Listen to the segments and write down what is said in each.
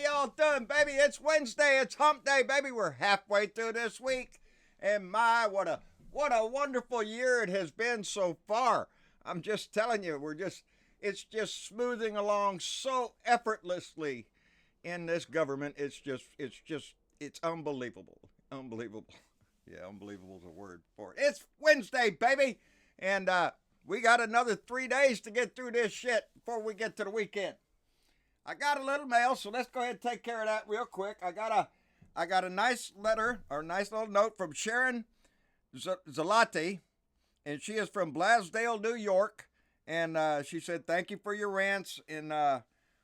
y'all doing, baby? It's Wednesday. It's hump day, baby. We're halfway through this week. And my, what a wonderful year it has been so far. I'm just telling you, it's just smoothing along so effortlessly in this government. It's unbelievable. Unbelievable. Yeah, unbelievable is a word for it. It's Wednesday, baby. And we got another 3 days to get through this shit before we get to the weekend. I got a little mail, so let's go ahead and take care of that real quick. I got a nice letter, or a nice little note from Sharon Zalati, and she is from Blasdale, New York. And she said, thank you for your rants, and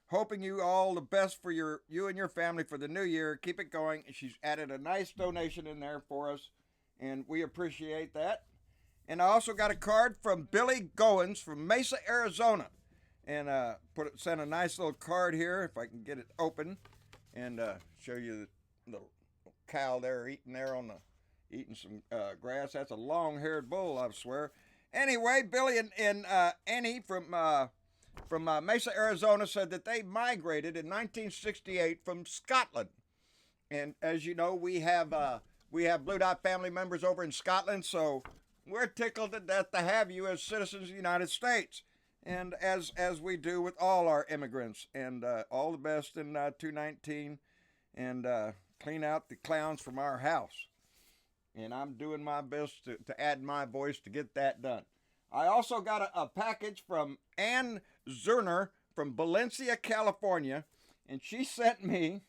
hoping you all the best for you and your family for the new year. Keep it going. And she's added a nice donation in there for us, and we appreciate that. And I also got a card from Billy Goins from Mesa, Arizona. And sent a nice little card here, if I can get it open, and show you the little cow there eating some grass. That's a long-haired bull, I swear. Anyway, Billy and Annie from Mesa, Arizona said that they migrated in 1968 from Scotland. And as you know, we have Blue Dot family members over in Scotland, so we're tickled to death to have you as citizens of the United States. And as we do with all our immigrants, and all the best in 2019, and clean out the clowns from our house. And I'm doing my best to add my voice to get that done. I also got a package from Ann Zerner from Valencia, California, and she sent me,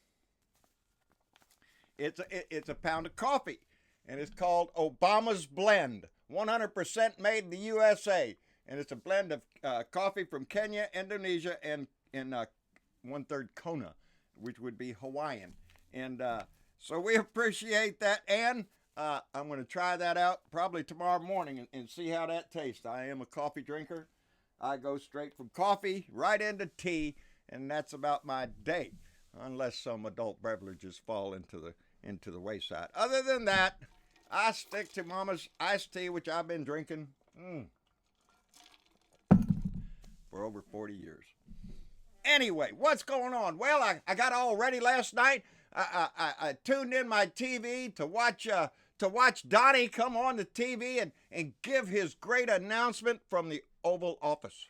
it's a pound of coffee, and it's called Obama's Blend, 100% made in the USA. And it's a blend of coffee from Kenya, Indonesia, and 1/3 Kona, which would be Hawaiian. And so we appreciate that. And I'm going to try that out probably tomorrow morning and see how that tastes. I am a coffee drinker. I go straight from coffee right into tea, and that's about my day, unless some adult beverages fall into the wayside. Other than that, I stick to Mama's iced tea, which I've been drinking for over 40 years. Anyway, what's going on? Well, I got all ready last night. I tuned in my TV to watch Donnie come on the TV and give his great announcement from the Oval Office.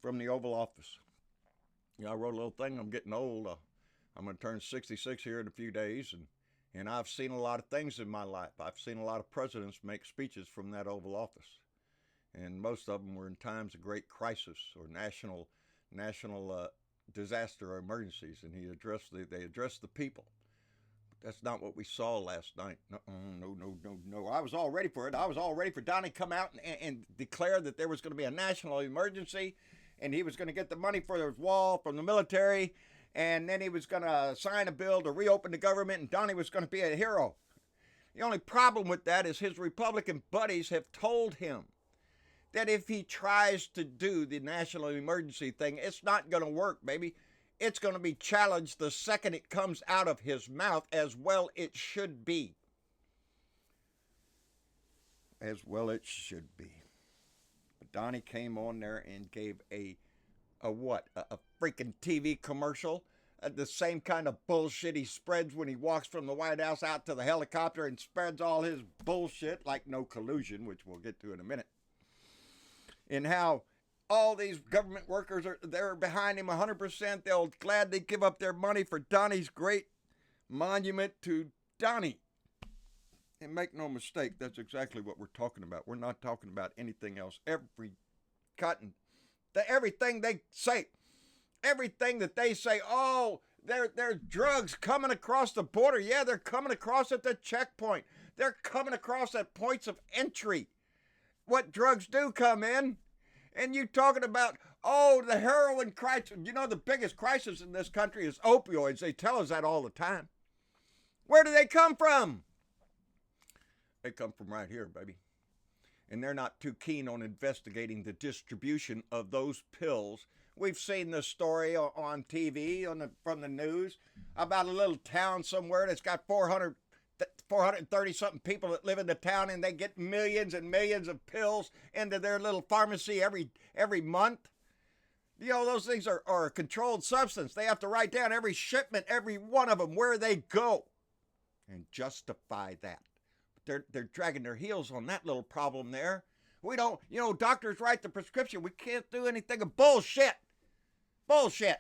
From the Oval Office. I wrote a little thing. I'm getting old. I'm going to turn 66 here in a few days, and I've seen a lot of things in my life. I've seen a lot of presidents make speeches from that Oval Office. And most of them were in times of great crisis or national disaster or emergencies, and they addressed the people. But that's not what we saw last night. No. I was all ready for it. I was all ready for Donnie to come out and declare that there was going to be a national emergency, and he was going to get the money for his wall from the military, and then he was going to sign a bill to reopen the government, and Donnie was going to be a hero. The only problem with that is his Republican buddies have told him that if he tries to do the national emergency thing, it's not going to work, baby. It's going to be challenged the second it comes out of his mouth, as well it should be. As well it should be. But Donnie came on there and gave a freaking TV commercial. The same kind of bullshit he spreads when he walks from the White House out to the helicopter and spreads all his bullshit, like no collusion, which we'll get to in a minute. And how all these government workers they're behind him 100%. They'll gladly give up their money for Donnie's great monument to Donnie. And make no mistake, that's exactly what we're talking about. We're not talking about anything else. Everything they say, everything that they say, oh, there's drugs coming across the border. Yeah, they're coming across at the checkpoint. They're coming across at points of entry. What drugs do come in, and you talking about, oh, the heroin crisis. You know, the biggest crisis in this country is opioids. They tell us that all the time. Where do they come from? They come from right here, baby. And they're not too keen on investigating the distribution of those pills. We've seen this story on TV, from the news, about a little town somewhere that's got 430-something people that live in the town, and they get millions and millions of pills into their little pharmacy every month. You know, those things are a controlled substance. They have to write down every shipment, every one of them, where they go, and justify that. But they're dragging their heels on that little problem there. We don't, you know, doctors write the prescription. We can't do anything of bullshit. Bullshit.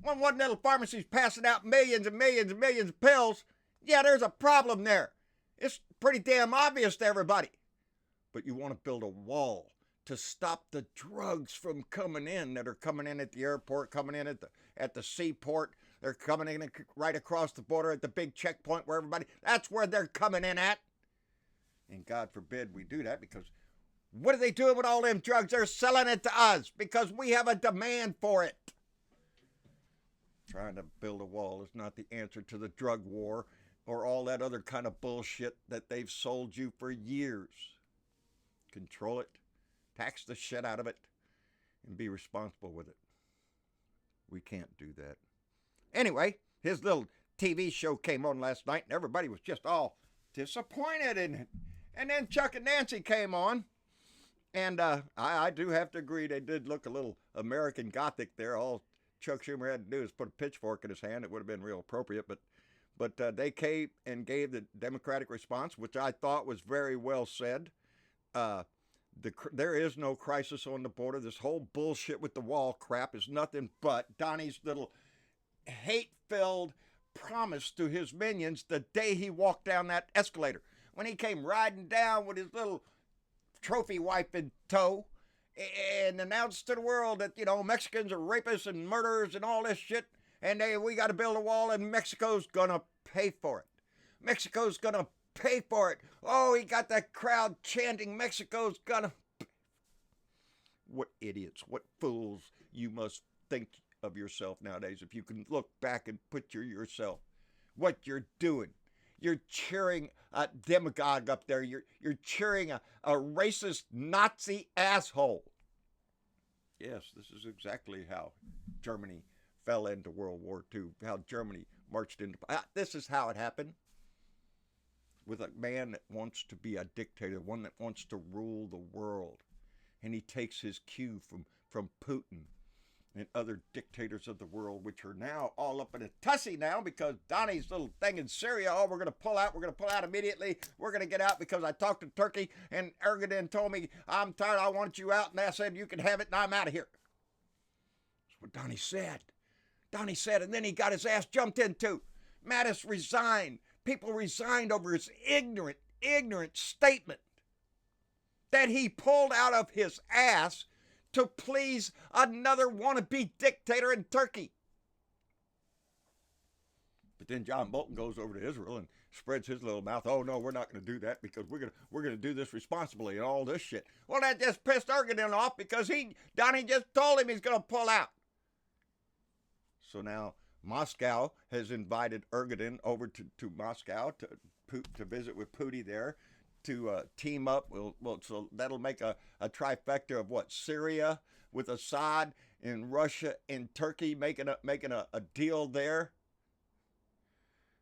When one little pharmacy's passing out millions and millions and millions of pills, yeah, there's a problem there. It's pretty damn obvious to everybody. But you want to build a wall to stop the drugs from coming in that are coming in at the airport, coming in at the seaport. They're coming in right across the border at the big checkpoint where everybody, that's where they're coming in at. And God forbid we do that, because what are they doing with all them drugs? They're selling it to us because we have a demand for it. Trying to build a wall is not the answer to the drug war or all that other kind of bullshit that they've sold you for years. Control it, tax the shit out of it, and be responsible with it. We can't do that. Anyway, his little TV show came on last night, and everybody was just all disappointed in it. And then Chuck and Nancy came on, and I do have to agree, they did look a little American Gothic there. All Chuck Schumer had to do is put a pitchfork in his hand. It would have been real appropriate, but they came and gave the Democratic response, which I thought was very well said. There is no crisis on the border. This whole bullshit with the wall crap is nothing but Donnie's little hate-filled promise to his minions the day he walked down that escalator. When he came riding down with his little trophy wife in tow and announced to the world that, you know, Mexicans are rapists and murderers and all this shit, and we got to build a wall and Mexico's gonna pay for it. Mexico's gonna pay for it. Oh, he got that crowd chanting, Mexico's gonna pay. What idiots, what fools you must think of yourself nowadays if you can look back and picture yourself. What you're doing. You're cheering a demagogue up there. You're cheering a racist Nazi asshole. Yes, this is exactly how Germany fell into World War II, how Germany marched into... This is how it happened. With a man that wants to be a dictator, one that wants to rule the world. And he takes his cue from Putin and other dictators of the world, which are now all up in a tussy now because Donnie's little thing in Syria, oh, we're going to pull out immediately, we're going to get out because I talked to Turkey and Erdogan told me, I'm tired, I want you out, and I said, you can have it, and I'm out of here. That's what Donnie said. Donnie said, and then he got his ass jumped into. Mattis resigned. People resigned over his ignorant statement that he pulled out of his ass to please another wannabe dictator in Turkey. But then John Bolton goes over to Israel and spreads his little mouth. Oh no, we're not going to do that because we're going to do this responsibly and all this shit. Well, that just pissed Erdogan off because Donnie just told him he's going to pull out. So now Moscow has invited Erdogan over to Moscow to visit with Putin there, to team up. So that'll make a trifecta of what? Syria with Assad and Russia and Turkey making a deal there.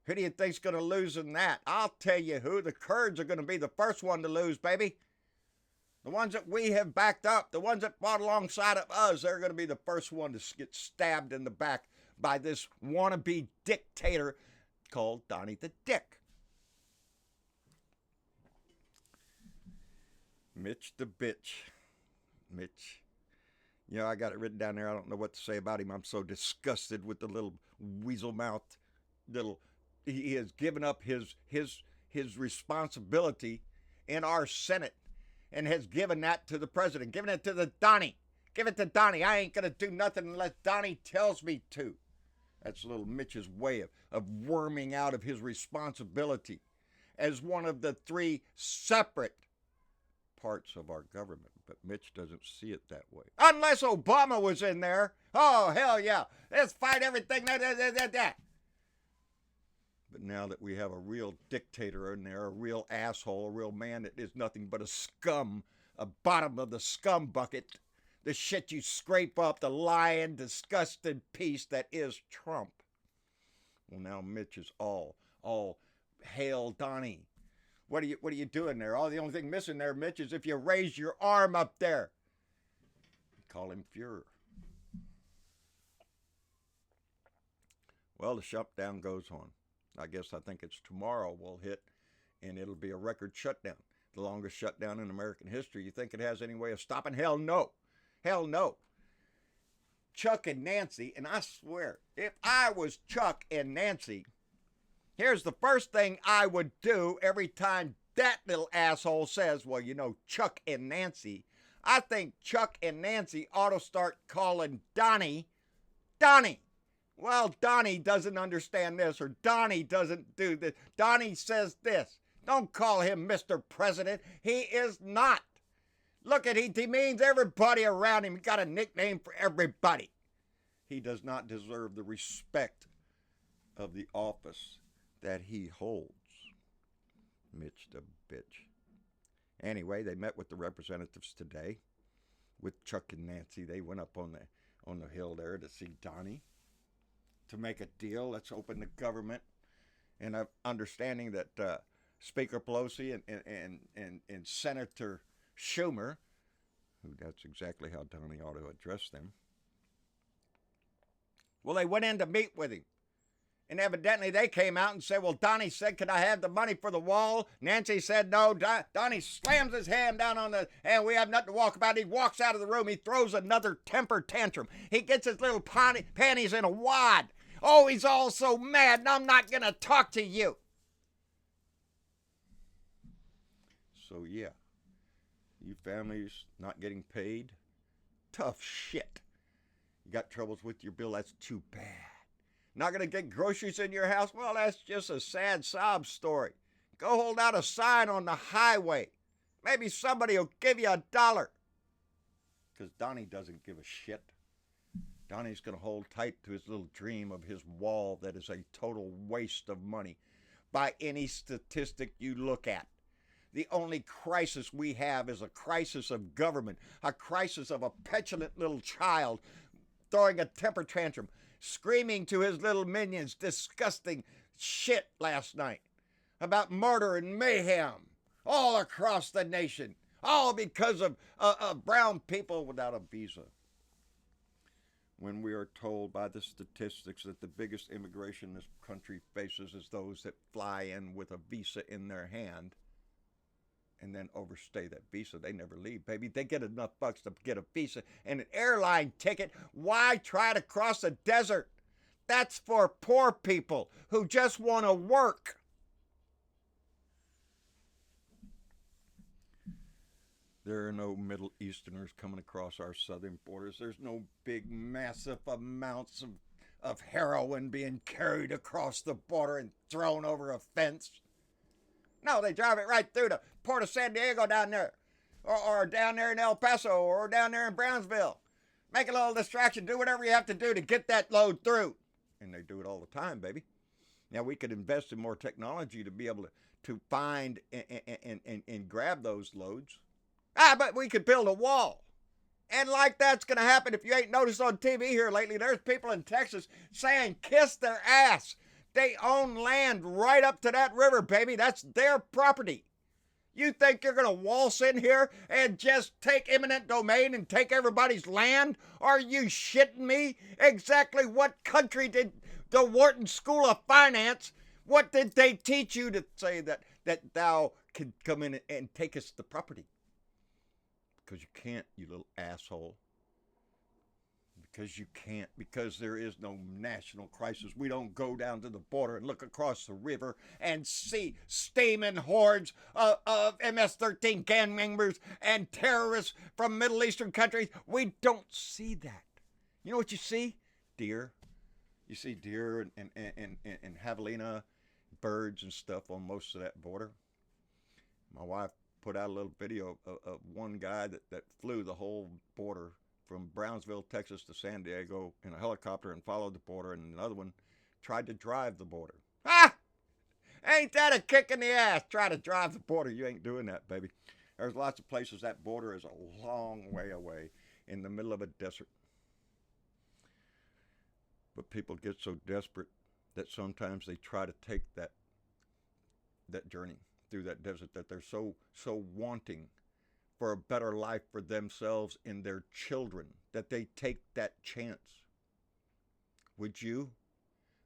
Who do you think's going to lose in that? I'll tell you who. The Kurds are going to be the first one to lose, baby. The ones that we have backed up, the ones that fought alongside of us, they're going to be the first one to get stabbed in the back by this wannabe dictator called Donnie the Dick. Mitch the bitch. Mitch. You know, I got it written down there. I don't know what to say about him. I'm so disgusted with the little weasel-mouthed little... He has given up his responsibility in our Senate and has given that to the president, given it to the Donnie. Give it to Donnie. I ain't going to do nothing unless Donnie tells me to. That's little Mitch's way of worming out of his responsibility as one of the three separate parts of our government. But Mitch doesn't see it that way. Unless Obama was in there. Oh, hell yeah. Let's fight everything. That. But now that we have a real dictator in there, a real asshole, a real man that is nothing but a scum, a bottom of the scum bucket, the shit you scrape up, the lying, disgusted piece that is Trump. Well, now Mitch is all hail Donnie. What are you doing there? The only thing missing there, Mitch, is if you raise your arm up there. Call him Fuhrer. Well, the shutdown goes on. I think it's tomorrow we'll hit, and it'll be a record shutdown. The longest shutdown in American history. You think it has any way of stopping? Hell no. Hell no. Chuck and Nancy, and I swear, if I was Chuck and Nancy, here's the first thing I would do every time that little asshole says, well, Chuck and Nancy. I think Chuck and Nancy ought to start calling Donnie, Donnie. Well, Donnie doesn't understand this, or Donnie doesn't do this. Donnie says this. Don't call him Mr. President. He is not. Look at, he demeans everybody around him. He got a nickname for everybody. He does not deserve the respect of the office that he holds. Mitch the bitch. Anyway, they met with the representatives today with Chuck and Nancy. They went up on the hill there to see Donnie, to make a deal. Let's open the government. And I'm understanding that Speaker Pelosi and Senator Schumer, who that's exactly how Donnie ought to address them. Well, they went in to meet with him. And evidently they came out and said, well, Donnie said, could I have the money for the wall? Nancy said no. Donnie slams his hand down on and we have nothing to walk about. He walks out of the room. He throws another temper tantrum. He gets his little panties in a wad. Oh, he's all so mad, and I'm not going to talk to you. So, yeah, you families not getting paid, tough shit. You got troubles with your bill, that's too bad. Not going to get groceries in your house? Well, that's just a sad sob story. Go hold out a sign on the highway. Maybe somebody will give you $1. Because Donnie doesn't give a shit. Donnie's going to hold tight to his little dream of his wall that is a total waste of money by any statistic you look at. The only crisis we have is a crisis of government, a crisis of a petulant little child throwing a temper tantrum, screaming to his little minions disgusting shit last night about murder and mayhem all across the nation, all because of brown people without a visa. When we are told by the statistics that the biggest immigration this country faces is those that fly in with a visa in their hand and then overstay that visa. They never leave, baby. They get enough bucks to get a visa and an airline ticket. Why try to cross a desert? That's for poor people who just want to work. There are no Middle Easterners coming across our southern borders. There's no big, massive amounts of heroin being carried across the border and thrown over a fence. No, they drive it right through the Port of San Diego down there, or down there in El Paso, or down there in Brownsville. Make a little distraction. Do whatever you have to do to get that load through. And they do it all the time, baby. Now, we could invest in more technology to be able to find and grab those loads. But we could build a wall. And like that's going to happen, if you ain't noticed on TV here lately, there's people in Texas saying kiss their ass. They own land right up to that river, baby. That's their property. You think you're going to waltz in here and just take eminent domain and take everybody's land? Are you shitting me? Exactly what country did the Wharton School of Finance, what did they teach you to say that thou can come in and take us the property? Because you can't, you little asshole. Because you can't, because there is no national crisis. We don't go down to the border and look across the river and see steaming hordes of MS-13 gang members and terrorists from Middle Eastern countries. We don't see that. You know what you see? Deer. You see deer and javelina, birds and stuff on most of that border. My wife put out a little video of one guy that flew the whole border from Brownsville, Texas to San Diego in a helicopter and followed the border, and another one tried to drive the border. Ain't that a kick in the ass? Try to drive the border. You ain't doing that, baby. There's lots of places that border is a long way away in the middle of a desert. But people get so desperate that sometimes they try to take that journey through that desert, that they're so wanting for a better life for themselves and their children that they take that chance. Would you?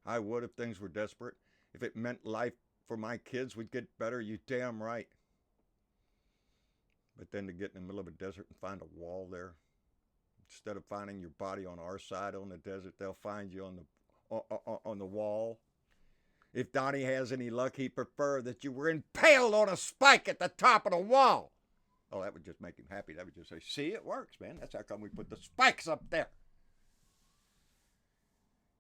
I would if things were desperate. If it meant life for my kids would get better, you damn right. But then to get in the middle of a desert and find a wall there, instead of finding your body on our side on the desert, they'll find you on the wall. If Donnie has any luck, he'd prefer that you were impaled on a spike at the top of the wall. Oh, that would just make him happy. That would just say, see, it works, man. That's how come we put the spikes up there.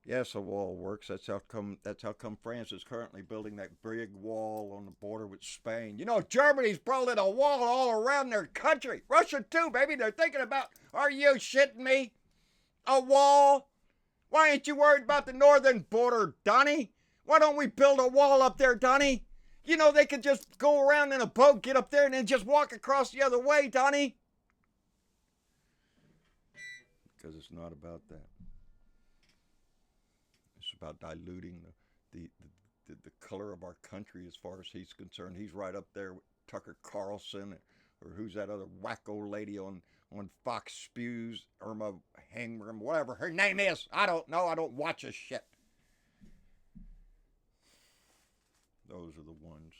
Yes, a wall works. That's how come France is currently building that big wall on the border with Spain. You know, Germany's building a wall all around their country. Russia too, baby. They're thinking about, are you shitting me? A wall? Why ain't you worried about the northern border, Donnie? Why don't we build a wall up there, Donnie? You know, they could just go around in a boat, get up there, and then just walk across the other way, Donnie. Because it's not about that. It's about diluting the color of our country as far as he's concerned. He's right up there with Tucker Carlson, or who's that other wacko lady on Fox Spews, Irma Hangrim, whatever her name is. I don't know. I don't watch a shit. Those are the ones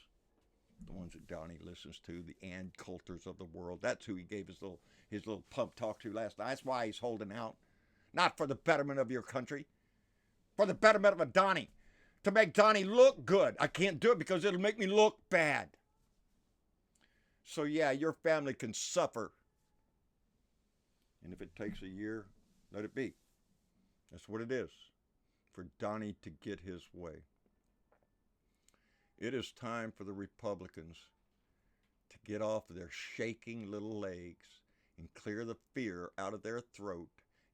that Donnie listens to, the Ann Coulters of the world. That's who he gave his little pump talk to last night. That's why he's holding out. Not for the betterment of your country, for the betterment of a Donnie. To make Donnie look good. I can't do it because it'll make me look bad. So yeah, your family can suffer. And if it takes a year, let it be. That's what it is. For Donnie to get his way. It is time for the Republicans to get off their shaking little legs and clear the fear out of their throat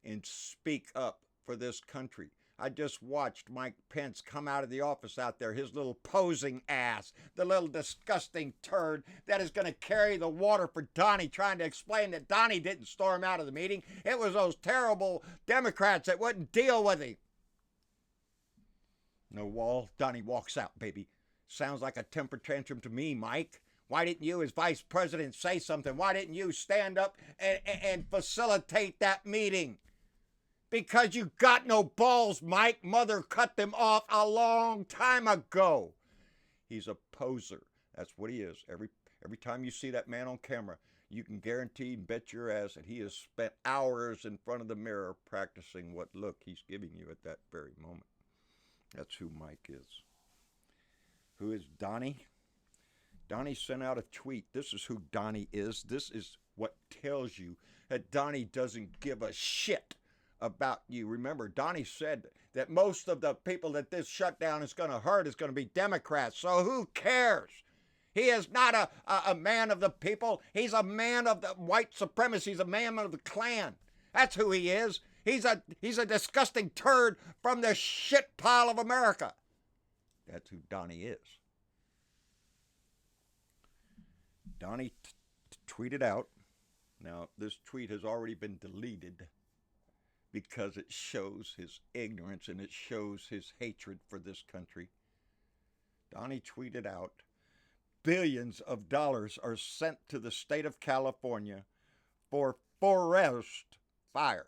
and speak up for this country. I just watched Mike Pence come out of the office out there, his little posing ass, the little disgusting turd that is going to carry the water for Donnie, trying to explain that Donnie didn't storm out of the meeting. It was those terrible Democrats that wouldn't deal with him. No wall, Donnie walks out, baby. Sounds like a temper tantrum to me, Mike. Why didn't you, as vice president, say something? Why didn't you stand up and facilitate that meeting? Because you got no balls, Mike. Mother cut them off a long time ago. He's a poser. That's what he is. Every time you see that man on camera, you can guarantee and bet your ass that he has spent hours in front of the mirror practicing what look he's giving you at that very moment. That's who Mike is. Who is Donnie? Donnie sent out a tweet. This is who Donnie is. This is what tells you that Donnie doesn't give a shit about you. Remember, Donnie said that most of the people that this shutdown is going to hurt is going to be Democrats. So who cares? He is not a man of the people. He's a man of the white supremacy. He's a man of the Klan. That's who he is. He's a disgusting turd from the shit pile of America. That's who Donnie is. Donnie tweeted out. Now, this tweet has already been deleted because it shows his ignorance and it shows his hatred for this country. Donnie tweeted out, billions of dollars are sent to the state of California for forest fires.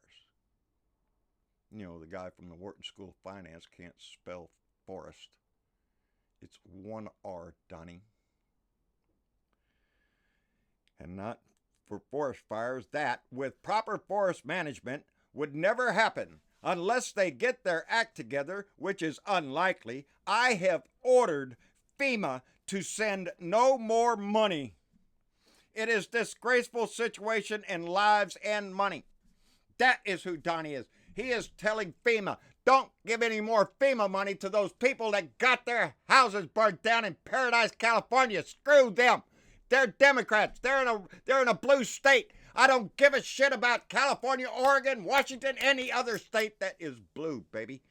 You know, the guy from the Wharton School of Finance can't spell forest. It's one R, Donnie. And not for forest fires. That, with proper forest management, would never happen unless they get their act together, which is unlikely. I have ordered FEMA to send no more money. It is a disgraceful situation in lives and money. That is who Donnie is. He is telling FEMA, don't give any more FEMA money to those people that got their houses burned down in Paradise, California. Screw them. They're Democrats. They're in a blue state. I don't give a shit about California, Oregon, Washington, any other state that is blue, baby.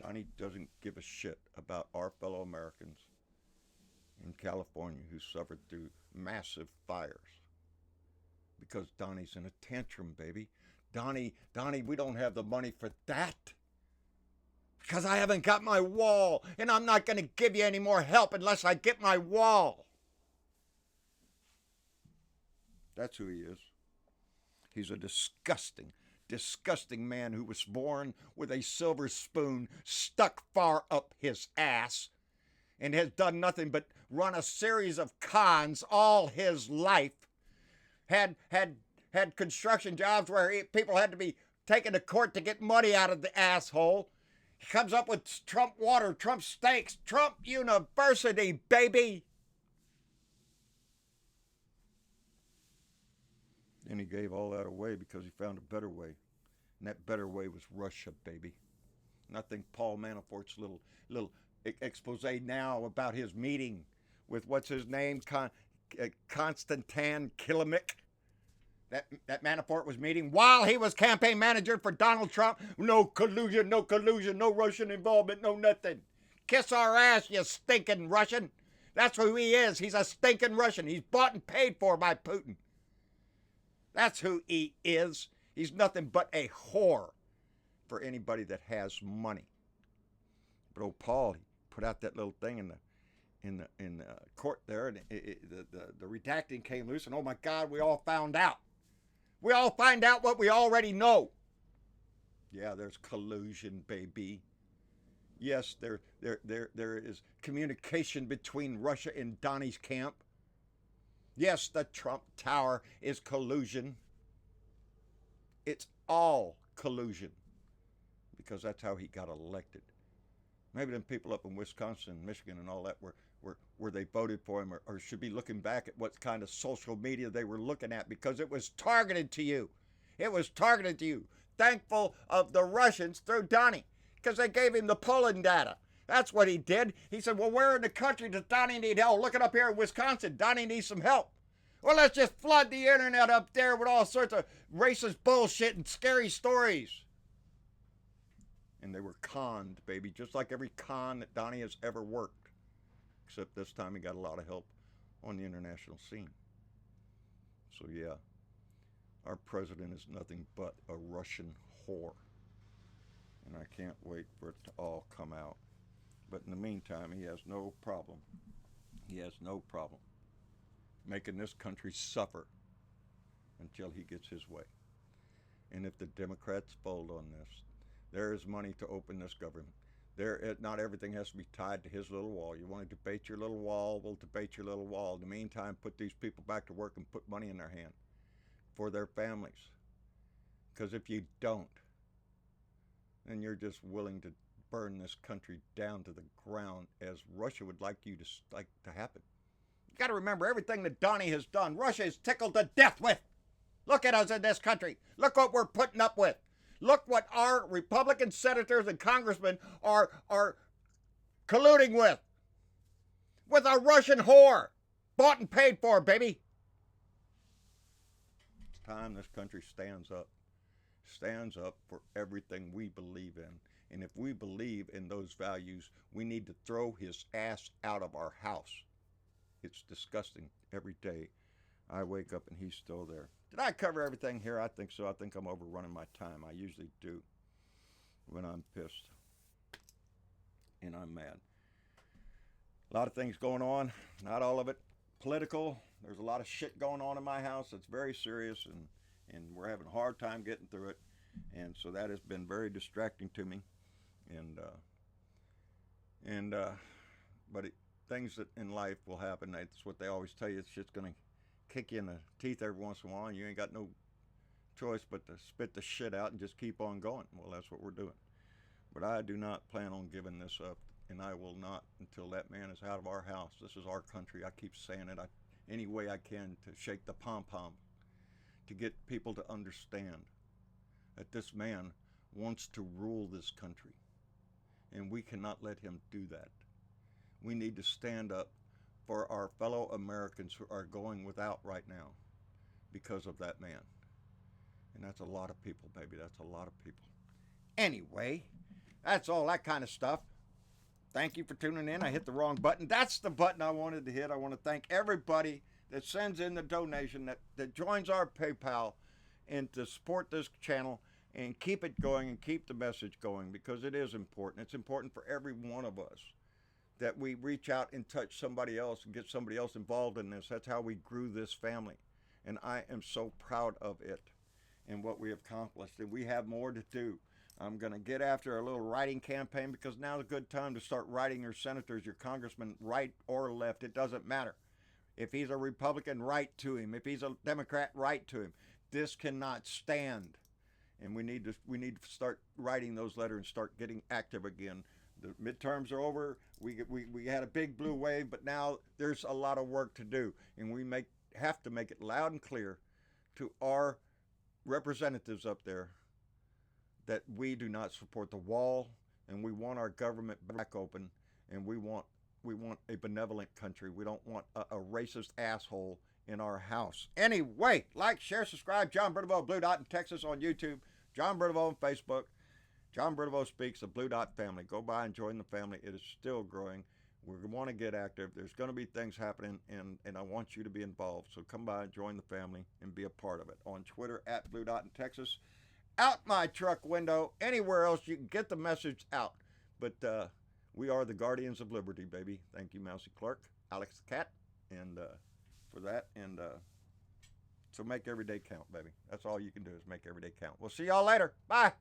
Donnie doesn't give a shit about our fellow Americans in California who suffered through massive fires. Because Donnie's in a tantrum, baby. Donnie, we don't have the money for that. Because I haven't got my wall, and I'm not going to give you any more help unless I get my wall. That's who he is. He's a disgusting disgusting man who was born with a silver spoon stuck far up his ass and has done nothing but run a series of cons all his life, had construction jobs where people had to be taken to court to get money out of the asshole. He comes up with Trump water, Trump steaks, Trump University, baby. And he gave all that away because he found a better way. And that better way was Russia, baby. And I think Paul Manafort's little expose now about his meeting with what's his name, Konstantin Kilimnik. That Manafort was meeting while he was campaign manager for Donald Trump. No collusion, no Russian involvement, no nothing. Kiss our ass, you stinking Russian. That's who he is. He's a stinking Russian. He's bought and paid for by Putin. That's who he is. He's nothing but a whore for anybody that has money. But old Paul, he put out that little thing in the court there, and the redacting came loose, and oh my God, we all found out. We all find out what we already know. Yeah, there's collusion, baby. Yes, there is communication between Russia and Donnie's camp. Yes, the Trump Tower is collusion. It's all collusion because that's how he got elected. Maybe them people up in Wisconsin, Michigan, and all that where they voted for him or should be looking back at what kind of social media they were looking at because it was targeted to you. It was targeted to you. Thankful of the Russians through Donnie because they gave him the polling data. That's what he did. He said, well, where in the country does Donnie need help? Look it up here in Wisconsin. Donnie needs some help. Well, let's just flood the internet up there with all sorts of racist bullshit and scary stories. And they were conned, baby, just like every con that Donnie has ever worked. Except this time he got a lot of help on the international scene. So, yeah, our president is nothing but a Russian whore. And I can't wait for it to all come out. But in the meantime, he has no problem. He has no problem making this country suffer until he gets his way. And if the Democrats fold on this, there is money to open this government. Not everything has to be tied to his little wall. You want to debate your little wall, we'll debate your little wall. In the meantime, put these people back to work and put money in their hand for their families. Because if you don't, then you're just willing to burn this country down to the ground as Russia would like you to happen. You got to remember everything that Donnie has done. Russia is tickled to death with. Look at us in this country. Look what we're putting up with. Look what our Republican senators and congressmen are colluding with a Russian whore. Bought and paid for, baby. It's time this country stands up. Stands up for everything we believe in. And if we believe in those values, we need to throw his ass out of our house. It's disgusting every day. I wake up and he's still there. Did I cover everything here? I think so. I think I'm overrunning my time. I usually do when I'm pissed and I'm mad. A lot of things going on. Not all of it political. There's a lot of shit going on in my house that's very serious, and we're having a hard time getting through it. And so that has been very distracting to me. But things that in life will happen. That's what they always tell you. It's just going to kick you in the teeth every once in a while, and you ain't got no choice but to spit the shit out and just keep on going. Well, that's what we're doing. But I do not plan on giving this up, and I will not until that man is out of our house. This is our country. I keep saying it any way I can to shake the pom-pom, to get people to understand that this man wants to rule this country, and we cannot let him do that. We need to stand up for our fellow Americans who are going without right now because of that man. And that's a lot of people, baby. That's a lot of people. Anyway, that's all that kind of stuff. Thank you for tuning in. I hit the wrong button. That's the button I wanted to hit. I want to thank everybody that sends in the donation, that joins our PayPal, and to support this channel and keep it going and keep the message going, because it is important. It's important for every one of us that we reach out and touch somebody else and get somebody else involved in this. That's how we grew this family. And I am so proud of it. and what we have accomplished, and we have more to do. I'm going to get after a little writing campaign because now's a good time to start writing your senators, your congressmen, right or left. It doesn't matter. If he's a Republican, write to him. If he's a Democrat, write to him. This cannot stand, and we need to start writing those letters and start getting active again. The midterms are over. We had a big blue wave, but now there's a lot of work to do, and we have to make it loud and clear to our representatives up there that we do not support the wall, and we want our government back open, and we want a benevolent country. We don't want a racist asshole in our house. Anyway, like, share, subscribe. John Bernavo, Blue Dot in Texas on YouTube. John Bernavo on Facebook. John Bernavo Speaks, the Blue Dot family. Go by and join the family. It is still growing. We want to get active. There's going to be things happening, and I want you to be involved. So come by and join the family and be a part of it. On Twitter, at Blue Dot in Texas. Out my truck window. Anywhere else you can get the message out. But we are the guardians of liberty, baby. Thank you, Mousy Clark, Alex the Cat, and for that. And so make every day count, baby. That's all you can do is make every day count. We'll see y'all later. Bye.